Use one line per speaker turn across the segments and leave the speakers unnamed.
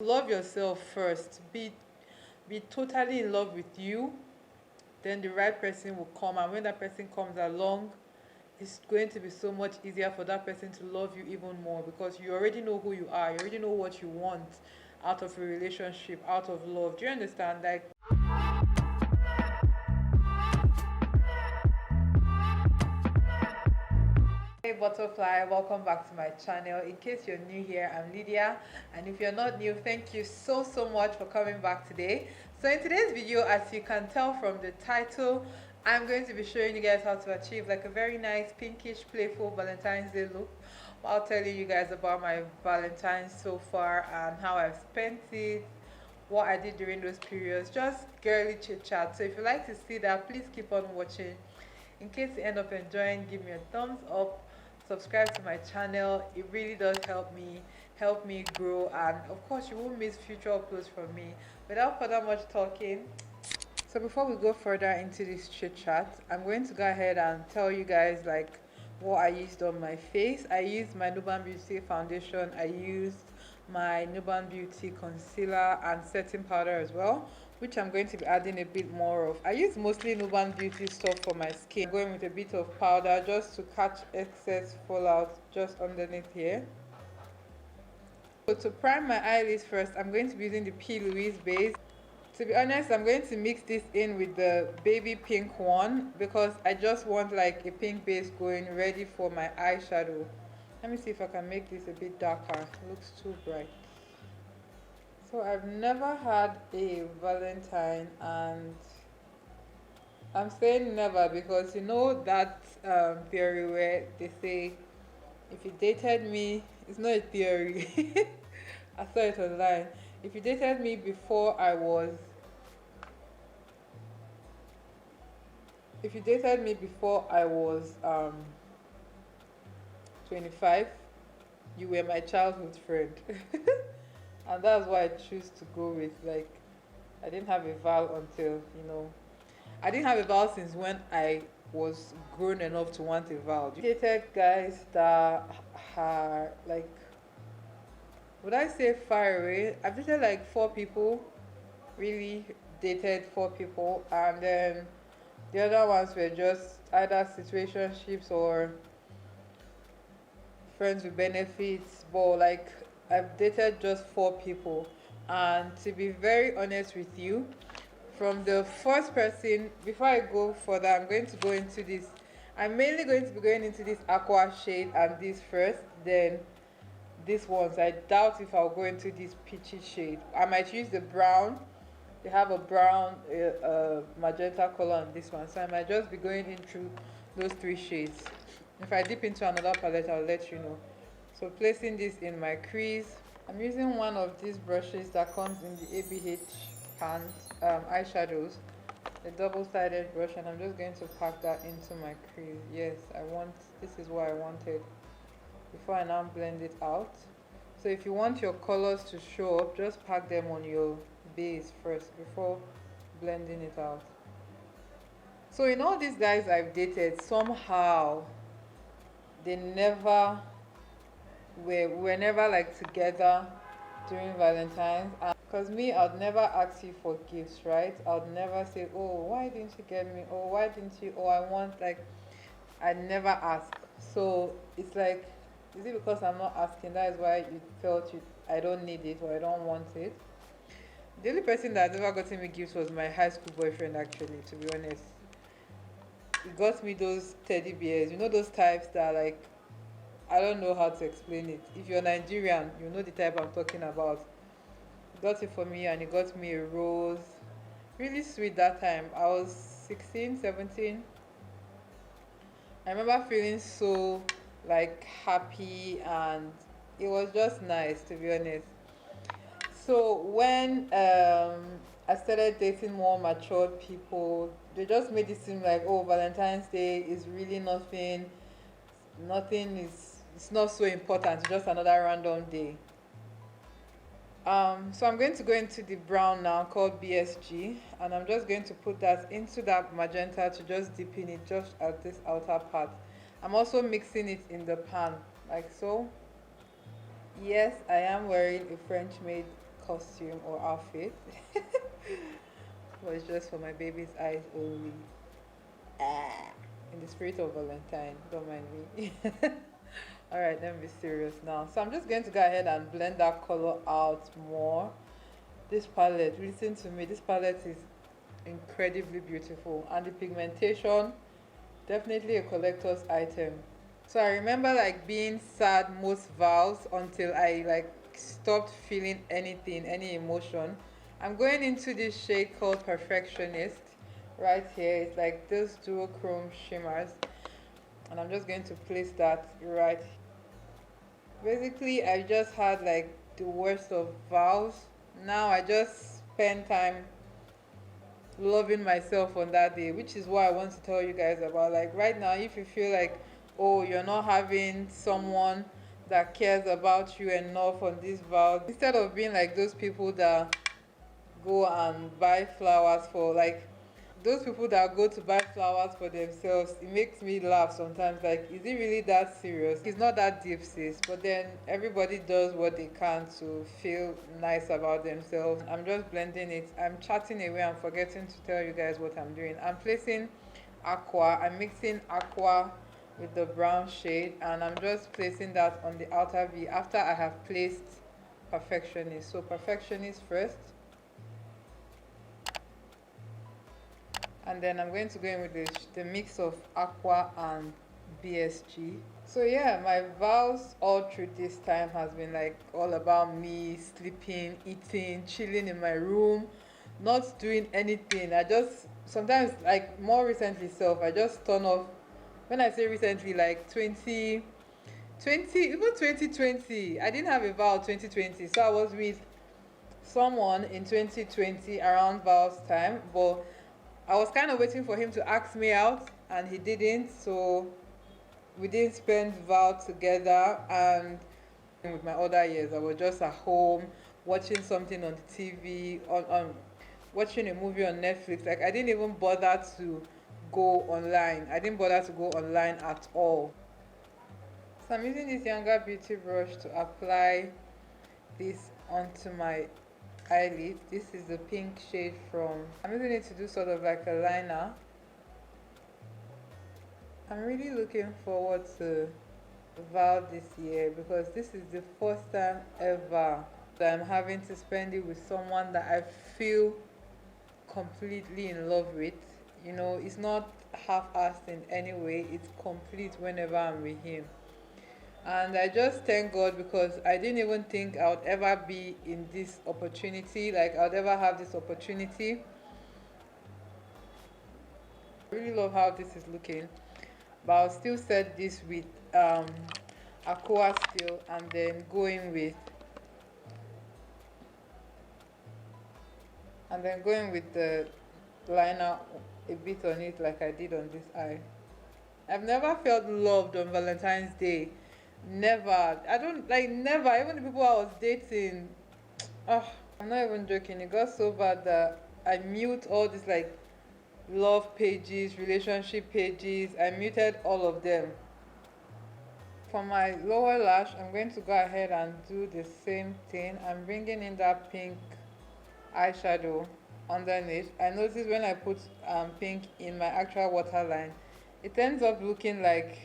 Love yourself first. Be totally in love with you. Then the right person will come, and when that person comes along, it's going to be so much easier for that person to love you even more, because you already know who you are. You already know what you want out of a relationship, out of love. Do you understand? Like, hey butterfly, welcome back to my channel. In case you're new here, I'm Lydia, and if you're not new, thank you so much for coming back today. So in today's video, as you can tell from the title, I'm going to be showing you guys how to achieve like a very nice pinkish playful Valentine's Day look, while telling you guys about my Valentine's so far and how I've spent it, what I did during those periods, just girly chit chat. So if you like to see that, please keep on watching. In case you end up enjoying, give me a thumbs up, subscribe to my channel. It really does help me grow, and of course you won't miss future uploads from me. Without further much talking, so before we go further into this chit chat, I'm going to go ahead and tell you guys like what I used on my face. I used my Nuban Beauty foundation, I used my Nuban Beauty concealer and setting powder as well, which I'm going to be adding a bit more of. I use mostly Nuban Beauty stuff for my skin. I'm going with a bit of powder just to catch excess fallout just underneath here. So to prime my eyelids first, I'm going to be using the P. Louise base. To be honest, I'm going to mix this in with the baby pink one because I just want like a pink base going ready for my eyeshadow. Let me see if I can make this a bit darker. It looks too bright. So I've never had a Valentine, and I'm saying never because you know that theory where they say if you dated me, it's not a theory. I saw it online. If you dated me before I was if you dated me before I was 25, you were my childhood friend. And that's why I choose to go with, like, I didn't have a vow until, I didn't have a vow since when I was grown enough to want a vow. Dated guys that are like, would I say far away? I've dated like 4 people, really dated 4 people, and then the other ones were just either situationships or friends with benefits. But like, I've dated just 4 people, and to be very honest with you, from the first person, before I go further, I'm going to go into this. I'm mainly going to be going into this aqua shade and this first, then this one. So I doubt if I'll go into this peachy shade. I might use the brown. They have a brown magenta color on this one, so I might just be going in through those 3 shades. If I dip into another palette, I'll let you know. So placing this in my crease, I'm using one of these brushes that comes in the ABH pan eyeshadows, a double-sided brush, and I'm just going to pack that into my crease. Yes, this is what I wanted before I now blend it out. So if you want your colors to show up, just pack them on your base first before blending it out. So in all these guys I've dated, somehow they never we're never like together during Valentine's. Because me, I'd never ask you for gifts, right? I'd never say, oh, why didn't you get me? Oh, why didn't you? Oh, I want, like, I never ask. So it's like, is it because I'm not asking? That is why you felt I don't need it or I don't want it. The only person that has ever gotten me gifts was my high school boyfriend, actually, to be honest. He got me those teddy bears. You know those types that, like, I don't know how to explain it. If you're Nigerian, you know the type I'm talking about. He got it for me, and he got me a rose. Really sweet that time. I was 16, 17. I remember feeling so like happy, and it was just nice, to be honest. So when I started dating more mature people, they just made it seem like, oh, Valentine's Day is really nothing is, it's not so important, it's just another random day. So I'm going to go into the brown now called BSG, and I'm just going to put that into that magenta to just dip in it just at this outer part. I'm also mixing it in the pan like so. Yes, I am wearing a French made costume or outfit. But it's just for my baby's eyes only. Ah, in the spirit of Valentine, don't mind me. All right, let me be serious now. So I'm just going to go ahead and blend that color out more. This palette, listen to me, this palette is incredibly beautiful, and the pigmentation, definitely a collector's item. So I remember like being sad most vows until I like stopped feeling anything, any emotion. I'm going into this shade called Perfectionist right here. It's like those duochrome shimmers, and I'm just going to place that right. Basically, I just had like the worst of vows. Now I just spend time loving myself on that day, which is what I want to tell you guys about. Like right now, if you feel like, oh, you're not having someone that cares about you enough on this vow, instead of being like those people that go and buy flowers for like those people that go to buy flowers for themselves, it makes me laugh sometimes. Like, is it really that serious? It's not that deep, sis. But then everybody does what they can to feel nice about themselves. I'm just blending it. I'm chatting away. I'm forgetting to tell you guys what I'm doing. I'm placing aqua. I'm mixing aqua with the brown shade, and I'm just placing that on the outer V after I have placed Perfectionist. So Perfectionist first, and then I'm going to go in with the mix of aqua and BSG. So yeah, my vows all through this time has been like all about me sleeping, eating, chilling in my room, not doing anything. I just sometimes, like more recently self, I just turn off. When I say recently, like 2020, even 2020, I didn't have a vow 2020, so I was with someone in 2020 around vows time, but I was kind of waiting for him to ask me out, and he didn't. So we didn't spend vow together. And with my other years, I was just at home watching something on the TV, on watching a movie on Netflix. Like I didn't even bother to go online. I didn't bother to go online at all. So I'm using this Younger Beauty brush to apply this onto my eyelid. This is the pink shade from, I'm using it to do sort of like a liner. I'm really looking forward to vow this year because this is the first time ever that I'm having to spend it with someone that I feel completely in love with. You know, it's not half-assed in any way, it's complete whenever I'm with him. And I just thank God because I didn't even think I would ever be in this opportunity, like I would ever have this opportunity. I really love how this is looking, but I'll still set this with aqua still, and then going with the liner a bit on it like I did on this eye. I've never felt loved on Valentine's Day. Never. I don't like never. Even the people I was dating. Oh, I'm not even joking. It got so bad that I mute all these like love pages, relationship pages. I muted all of them. For my lower lash, I'm going to go ahead and do the same thing. I'm bringing in that pink eyeshadow underneath. I noticed when I put pink in my actual waterline, it ends up looking like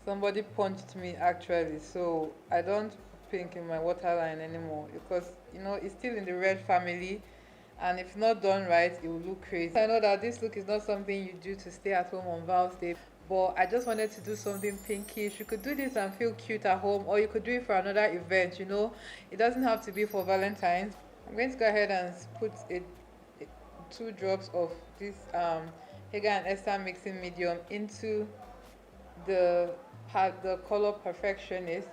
somebody punched me actually. So I don't put pink in my waterline anymore because you know it's still in the red family, and if not done right it will look crazy. I know that this look is not something you do to stay at home on Val's Day, but I just wanted to do something pinkish. You could do this and feel cute at home, or you could do it for another event, you know. It doesn't have to be for Valentine's. I'm going to go ahead and put 2 drops of this Hager and Esther mixing medium into the color Perfectionist.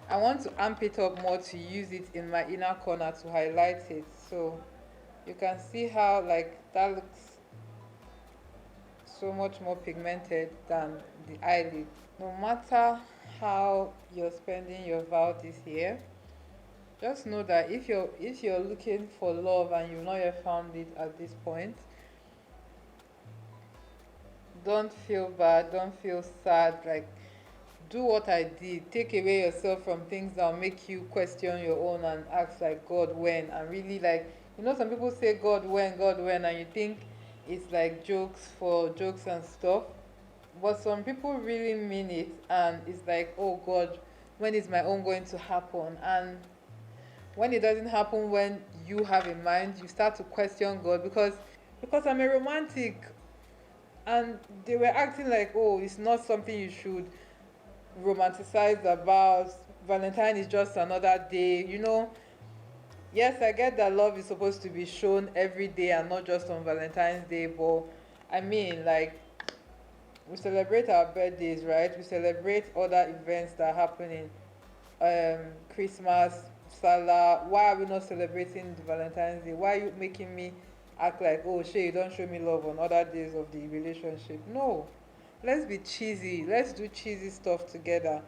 I want to amp it up more to use it in my inner corner to highlight it, so you can see how like that looks so much more pigmented than the eyelid. No matter how you're spending your vow this year, just know that if you're looking for love and you've not yet found it at this point, don't feel bad, don't feel sad. Like do what I did. Take away yourself from things that'll make you question your own and ask like God when, and really like, some people say God when, and you think it's like jokes for jokes and stuff. But some people really mean it, and it's like, oh God, when is my own going to happen? And when it doesn't happen when you have in mind, you start to question God, because I'm a romantic, and they were acting like, oh, it's not something you should romanticize about. Valentine is just another day. Yes, I get that love is supposed to be shown every day and not just on Valentine's Day, but I mean, like, we celebrate our birthdays, right? We celebrate other events that happen in Christmas, Salah. Why are we not celebrating the Valentine's Day? Why are you making me act like, oh shit, you don't show me love on other days of the relationship? No, let's be cheesy. Let's do cheesy stuff together.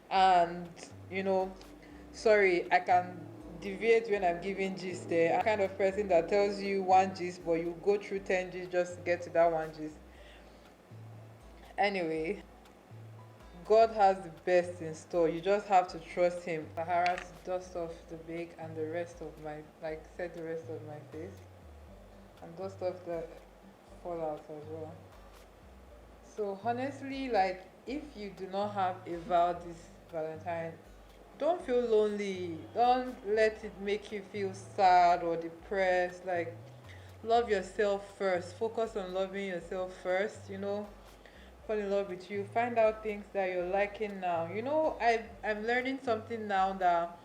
And you know, sorry, I can deviate when I'm giving gist there. I'm the kind of person that tells you one gist, but you go through 10 gist just to get to that one gist. Anyway, God has the best in store. You just have to trust Him. Sahara to dust off the bake and the rest of my, like, set the rest of my face. And dust off the fallout as well. So, honestly, like, if you do not have a vow this Valentine, don't feel lonely. Don't let it make you feel sad or depressed. Like, love yourself first. Focus on loving yourself first. Fall in love with you. Find out things that you're liking now. I'm learning something now that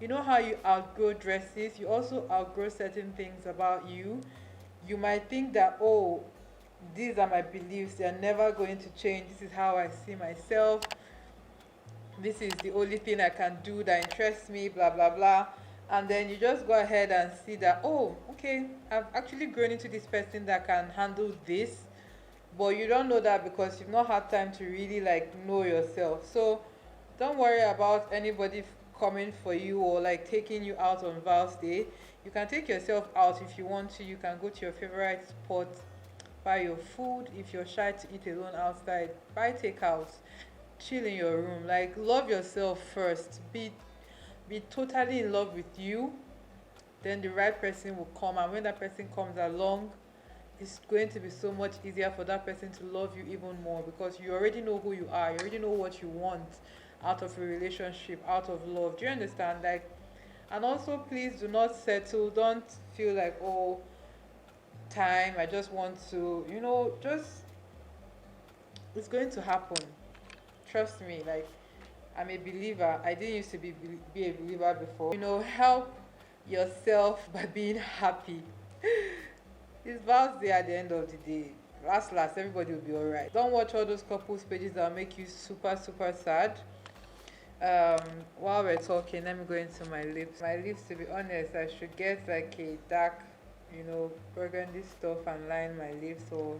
how you outgrow dresses, you also outgrow certain things about you. You might think that, oh, these are my beliefs, they're never going to change. This is how I see myself. This is the only thing I can do that interests me, blah blah blah. And then you just go ahead and see that, oh, okay, I've actually grown into this person that can handle this. But you don't know that because you've not had time to really like know yourself. So don't worry about anybody coming for you or like taking you out on Val's Day. You can take yourself out if you want to. You can go to your favorite spot, buy your food. If you're shy to eat alone outside, buy takeout, chill in your room. Like, love yourself first. Be totally in love with you. Then the right person will come, and when that person comes along, it's going to be so much easier for that person to love you even more, because you already know who you are. You already know what you want out of a relationship, out of love. Do you understand? Like, and also, please do not settle. Don't feel like, oh, time, I just want to, just, it's going to happen. Trust me. Like, I'm a believer. I didn't used to be a believer before. Help yourself by being happy. It's Val's Day at the end of the day. Last, everybody will be alright. Don't watch all those couples pages that will make you super, super sad. While we're talking, let me go into my lips. My lips, to be honest, I should get like a dark, burgundy stuff and line my lips, or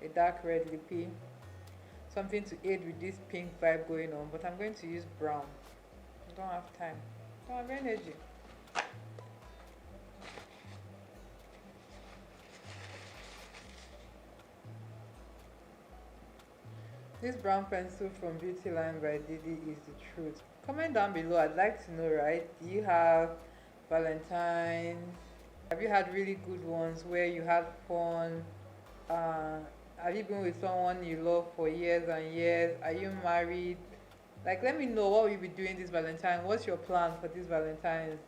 a dark red lippy. Something to aid with this pink vibe going on, but I'm going to use brown. I don't have time. I don't have energy. This brown pencil from Beauty Line by Didi is the truth. Comment down below. I'd like to know, right? Do you have Valentine's? Have you had really good ones where you had fun? Uh, have you been with someone you love for years and years? Are you married? Like, let me know what will you be doing this Valentine. What's your plan for this Valentine's?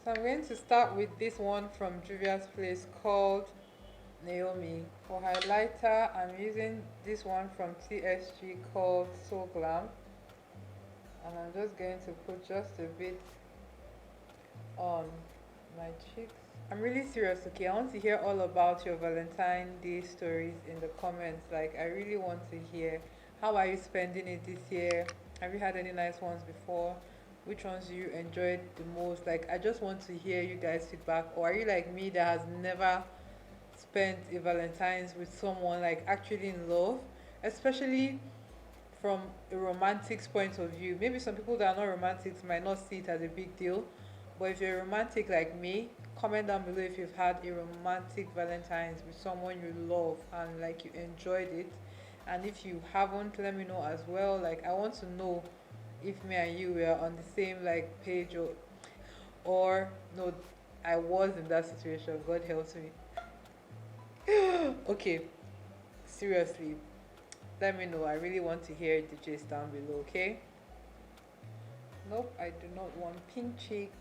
So I'm going to start with this one from Juvia's Place called Naomi. For highlighter, I'm using this one from TSG called So Glam, and I'm just going to put just a bit on my cheeks. I'm really serious, okay? I want to hear all about your Valentine Day stories in the comments. Like, I really want to hear, how are you spending it this year? Have you had any nice ones before? Which ones you enjoyed the most? Like, I just want to hear you guys' feedback. Or are you like me that has never spent a Valentine's with someone like actually in love, especially from a romantic's point of view? Maybe some people that are not romantics might not see it as a big deal, but if you're a romantic like me, comment down below if you've had a romantic Valentine's with someone you love and like you enjoyed it. And if you haven't, let me know as well. Like, I want to know if me and you were on the same like page, or no, I was in that situation. God helps me. Okay, seriously, let me know. I really want to hear the gist down below, okay? Nope, I do not want pink cheeks.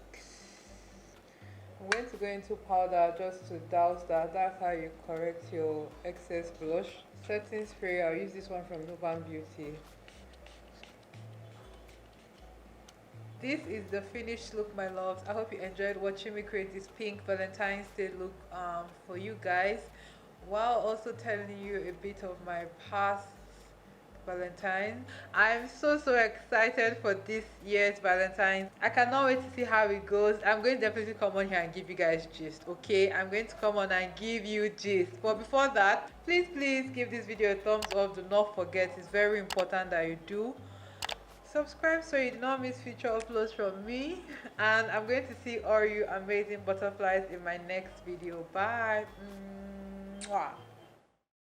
I'm going to go into powder just to douse that. That's how you correct your excess blush. Setting spray, I'll use this one from Nuban Beauty. This is the finished look, my loves. I hope you enjoyed watching me create this pink Valentine's Day look for you guys, while also telling you a bit of my past Valentine. I'm so excited for this year's Valentine. I cannot wait to see how it goes. I'm going to definitely come on here and give you guys gist, okay? I'm going to come on and give you gist. But before that, please give this video a thumbs up. Do not forget, it's very important that you do subscribe so you do not miss future uploads from me. And I'm going to see all you amazing butterflies in my next video. Bye. Mwah.